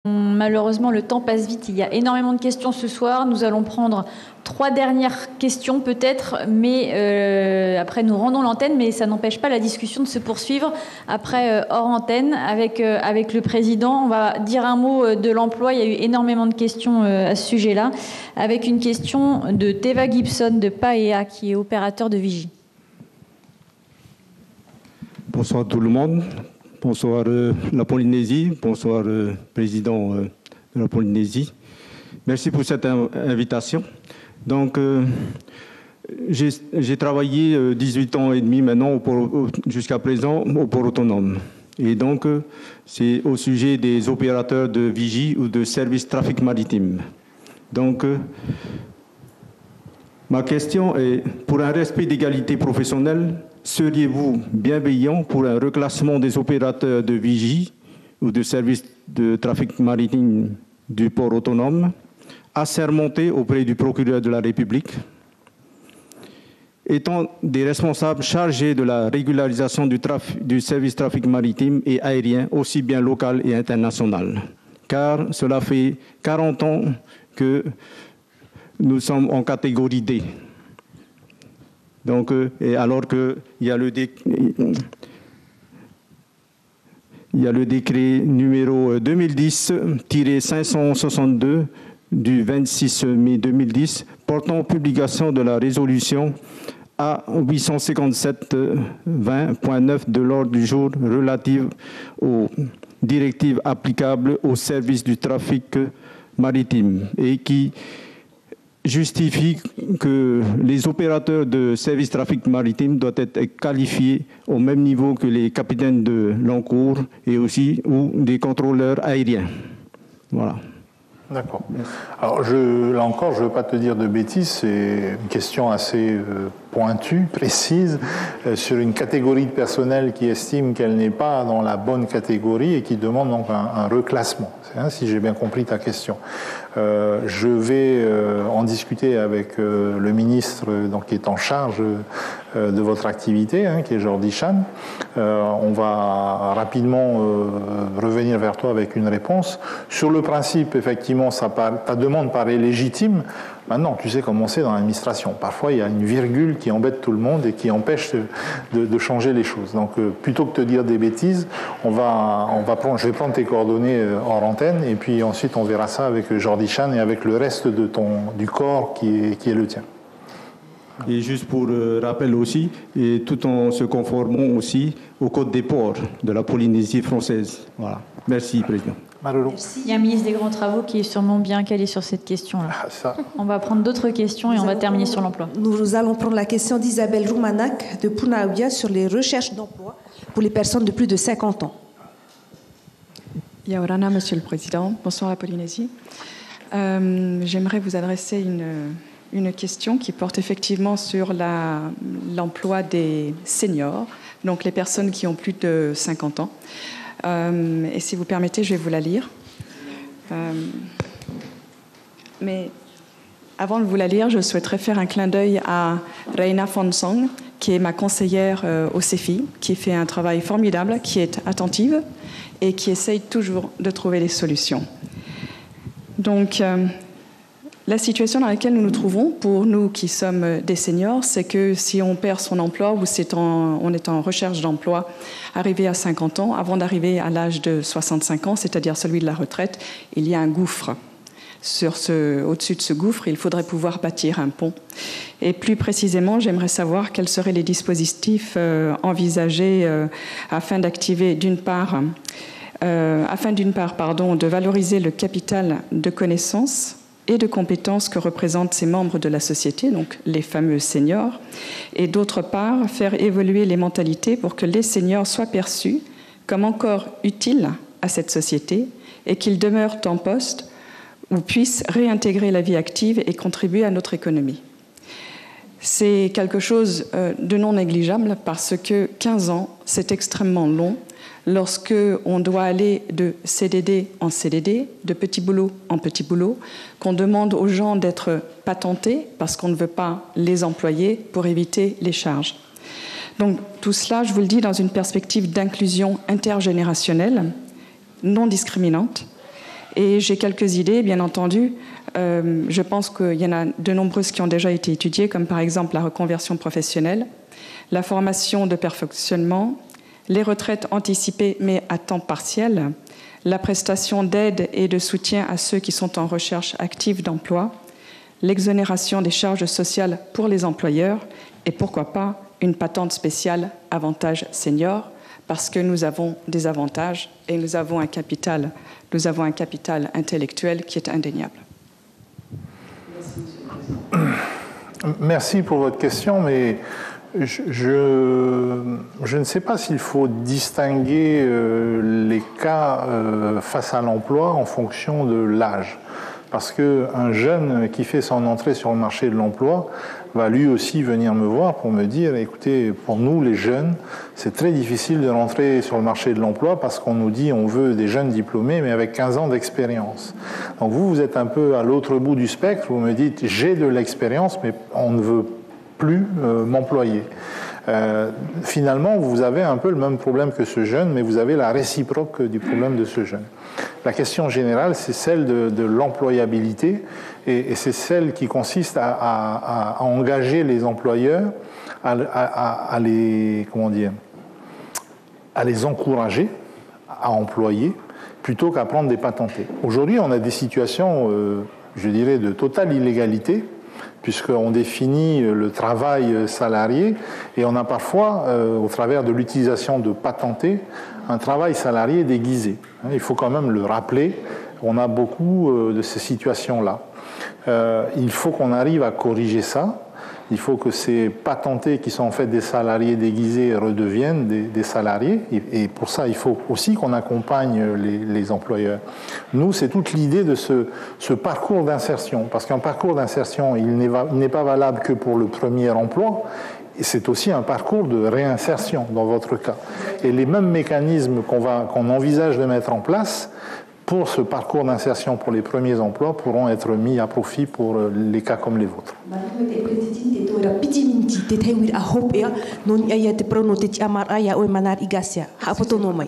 Malheureusement, le temps passe vite. Il y a énormément de questions ce soir. Nous allons prendre 3 dernières questions peut-être, mais après nous rendons l'antenne, mais ça n'empêche pas la discussion de se poursuivre après hors antenne avec le président. On va dire un mot de l'emploi. Il y a eu énormément de questions à ce sujet-là, avec une question de Teva Gibson de PAEA, qui est opérateur de Vigie. Bonsoir tout le monde. Bonsoir la Polynésie, bonsoir président de la Polynésie. Merci pour cette invitation. Donc, j'ai travaillé 18 ans et demi maintenant jusqu'à présent au port autonome. Et donc, c'est au sujet des opérateurs de vigie ou de service trafic maritime. Donc, ma question est, pour un respect d'égalité professionnelle, seriez-vous bienveillant pour un reclassement des opérateurs de vigie ou de services de trafic maritime du port autonome, assermentés auprès du procureur de la République, étant des responsables chargés de la régularisation du service trafic maritime et aérien, aussi bien local et international? Car cela fait 40 ans que nous sommes en catégorie D. Donc, et alors qu'il y a le décret numéro 2010-562 du 26 mai 2010 portant publication de la résolution A857-20.9 de l'ordre du jour relative aux directives applicables au service du trafic maritime et qui justifie que les opérateurs de services trafic maritime doivent être qualifiés au même niveau que les capitaines de l'encours et aussi ou des contrôleurs aériens. Voilà. D'accord. Alors, là encore, je ne veux pas te dire de bêtises, c'est une question assez pointue, précise, sur une catégorie de personnel qui estime qu'elle n'est pas dans la bonne catégorie et qui demande donc un reclassement, si j'ai bien compris ta question. Je vais en discuter avec le ministre donc, qui est en charge de votre activité, qui est Jordi Chan. On va rapidement revenir vers toi avec une réponse. Sur le principe, effectivement, ta demande paraît légitime. Maintenant, tu sais comment c'est dans l'administration. Parfois, il y a une virgule qui embête tout le monde et qui empêche de changer les choses. Donc, plutôt que de te dire des bêtises, je vais prendre tes coordonnées hors antenne et puis ensuite, on verra ça avec Jordi Chan et avec le reste du corps qui est le tien. Et juste pour rappel aussi, et tout en se conformant aussi au code des ports de la Polynésie française. Voilà. Merci, Président. Merci. Il y a un ministre des Grands Travaux qui est sûrement bien calé sur cette question-là. On va prendre d'autres questions et on va terminer sur l'emploi. Nous allons prendre la question d'Isabelle Joumanac de Punaouia sur les recherches d'emploi pour les personnes de plus de 50 ans. Yaorana, Monsieur le Président. Bonsoir la Polynésie. J'aimerais vous adresser une question qui porte effectivement sur l'emploi des seniors, donc les personnes qui ont plus de 50 ans. Et si vous permettez, je vais vous la lire. Mais avant de vous la lire, je souhaiterais faire un clin d'œil à Reina Fonsong, qui est ma conseillère au CEFI, qui fait un travail formidable, qui est attentive et qui essaye toujours de trouver des solutions. Donc, la situation dans laquelle nous nous trouvons, pour nous qui sommes des seniors, c'est que si on perd son emploi ou on est en recherche d'emploi, arrivé à 50 ans, avant d'arriver à l'âge de 65 ans, c'est-à-dire celui de la retraite, il y a un gouffre. Au-dessus de ce gouffre, il faudrait pouvoir bâtir un pont. Et plus précisément, j'aimerais savoir quels seraient les dispositifs envisagés afin de valoriser le capital de connaissances et de compétences que représentent ces membres de la société, donc les fameux seniors, et d'autre part, faire évoluer les mentalités pour que les seniors soient perçus comme encore utiles à cette société et qu'ils demeurent en poste ou puissent réintégrer la vie active et contribuer à notre économie. C'est quelque chose de non négligeable parce que 15 ans, c'est extrêmement long lorsque on doit aller de CDD en CDD, de petit boulot en petit boulot, qu'on demande aux gens d'être patentés parce qu'on ne veut pas les employer pour éviter les charges. Donc tout cela, je vous le dis, dans une perspective d'inclusion intergénérationnelle, non discriminante, Et j'ai quelques idées, bien entendu. Je pense qu'il y en a de nombreuses qui ont déjà été étudiées, comme par exemple la reconversion professionnelle, la formation de perfectionnement, les retraites anticipées mais à temps partiel, la prestation d'aide et de soutien à ceux qui sont en recherche active d'emploi, l'exonération des charges sociales pour les employeurs et pourquoi pas une patente spéciale avantage senior, parce que nous avons des avantages et nous avons un capital intellectuel qui est indéniable. Merci pour votre question, mais je ne sais pas s'il faut distinguer les cas face à l'emploi en fonction de l'âge. Parce qu'un jeune qui fait son entrée sur le marché de l'emploi va lui aussi venir me voir pour me dire, écoutez, pour nous les jeunes, c'est très difficile de rentrer sur le marché de l'emploi parce qu'on nous dit on veut des jeunes diplômés mais avec 15 ans d'expérience. Donc vous êtes un peu à l'autre bout du spectre, vous me dites j'ai de l'expérience mais on ne veut plus m'employer. Finalement, vous avez un peu le même problème que ce jeune, mais vous avez la réciproque du problème de ce jeune. La question générale, c'est celle de l'employabilité, et c'est celle qui consiste à engager les employeurs, à les encourager à employer, plutôt qu'à prendre des patentés. Aujourd'hui, on a des situations, je dirais, de totale illégalité, puisqu'on définit le travail salarié et on a parfois, au travers de l'utilisation de patentés, un travail salarié déguisé. Il faut quand même le rappeler, on a beaucoup de ces situations-là. Il faut qu'on arrive à corriger ça. Il faut que ces patentés qui sont en fait des salariés déguisés redeviennent des salariés. Et pour ça, il faut aussi qu'on accompagne les employeurs. Nous, c'est toute l'idée de ce parcours d'insertion. Parce qu'un parcours d'insertion, il n'est pas valable que pour le premier emploi. Et c'est aussi un parcours de réinsertion dans votre cas. Et les mêmes mécanismes qu'on envisage de mettre en place pour ce parcours d'insertion pour les premiers emplois pourront être mis à profit pour les cas comme les vôtres.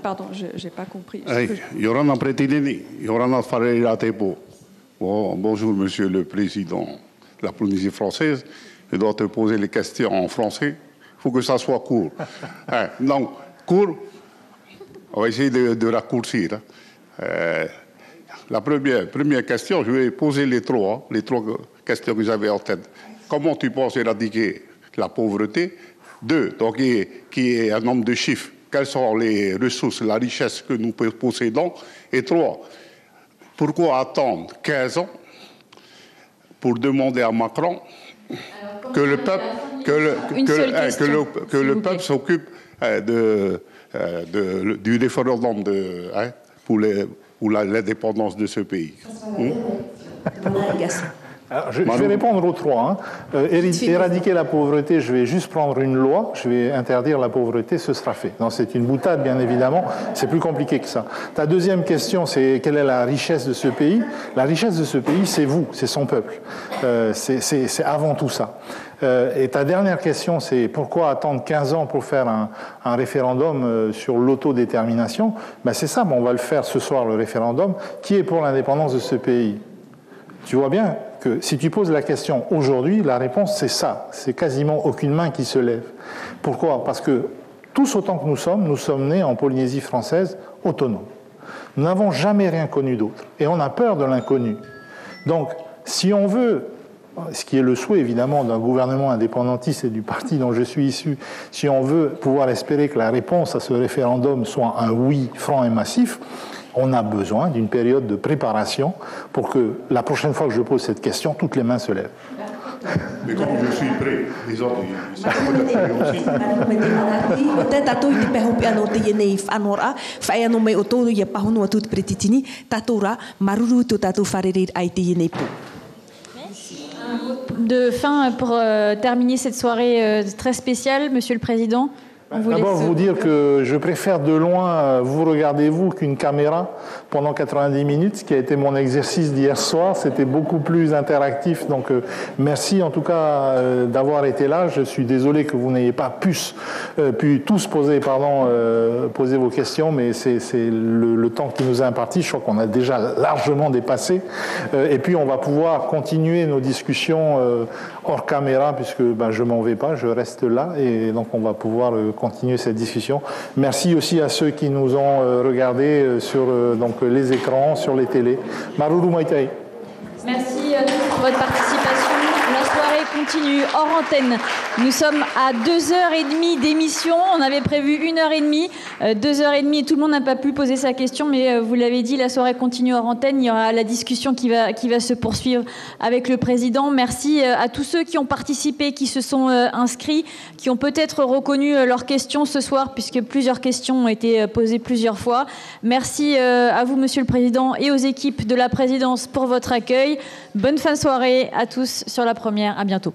Pardon, je n'ai pas compris. Bonjour, Monsieur le Président de la Polynésie française. Je dois te poser les questions en français. Il faut que ça soit court. Donc, court, on va essayer de raccourcir. La première question, je vais poser les trois questions que j'avais en tête. Comment tu penses éradiquer la pauvreté? 2, donc qui est un nombre de chiffres. Quelles sont les ressources, la richesse que nous possédons? Et 3, pourquoi attendre 15 ans pour demander à Macron que le peuple s'occupe du référendum pour l'indépendance de ce pays? Alors, je vais répondre aux 3. Éradiquer la pauvreté, je vais juste prendre une loi, je vais interdire la pauvreté, ce sera fait. Non, c'est une boutade, bien évidemment, c'est plus compliqué que ça. Ta deuxième question, c'est quelle est la richesse de ce pays? La richesse de ce pays, c'est vous, c'est son peuple. C'est avant tout ça. Et ta dernière question, c'est pourquoi attendre 15 ans pour faire un référendum sur l'autodétermination? Ben c'est ça, on va le faire ce soir, le référendum, qui est pour l'indépendance de ce pays. Tu vois bien que si tu poses la question aujourd'hui, la réponse c'est ça. C'est quasiment aucune main qui se lève. Pourquoi? Parce que tous autant que nous sommes nés en Polynésie française autonomes. Nous n'avons jamais rien connu d'autre. Et on a peur de l'inconnu. Donc, si on veut, ce qui est le souhait évidemment d'un gouvernement indépendantiste et du parti dont je suis issu, si on veut pouvoir espérer que la réponse à ce référendum soit un oui franc et massif, on a besoin d'une période de préparation pour que la prochaine fois que je pose cette question, toutes les mains se lèvent. Mais comme je suis prêt, les autres, De fin pour terminer cette soirée très spéciale, Monsieur le Président. D'abord, vous dire que je préfère de loin vous regarder vous qu'une caméra pendant 90 minutes, ce qui a été mon exercice d'hier soir. C'était beaucoup plus interactif. Donc, merci en tout cas d'avoir été là. Je suis désolé que vous n'ayez pas pu tous poser vos questions, mais c'est le temps qui nous est imparti. Je crois qu'on a déjà largement dépassé. Et puis, on va pouvoir continuer nos discussions hors caméra, puisque je m'en vais pas, je reste là. Et donc, on va pouvoir continuer cette discussion. Merci aussi à ceux qui nous ont regardés sur les écrans, sur les télés. Maruru Maitai. Merci à tous pour votre participation. La soirée continue hors antenne. Nous sommes à 2h30 d'émission. On avait prévu 1h30. 2h30, tout le monde n'a pas pu poser sa question, mais vous l'avez dit, la soirée continue hors antenne. Il y aura la discussion qui va se poursuivre avec le président. Merci à tous ceux qui ont participé, qui se sont inscrits, qui ont peut-être reconnu leurs questions ce soir, puisque plusieurs questions ont été posées plusieurs fois. Merci à vous, Monsieur le Président, et aux équipes de la présidence pour votre accueil. Bonne fin de soirée à tous sur La Première. À bientôt.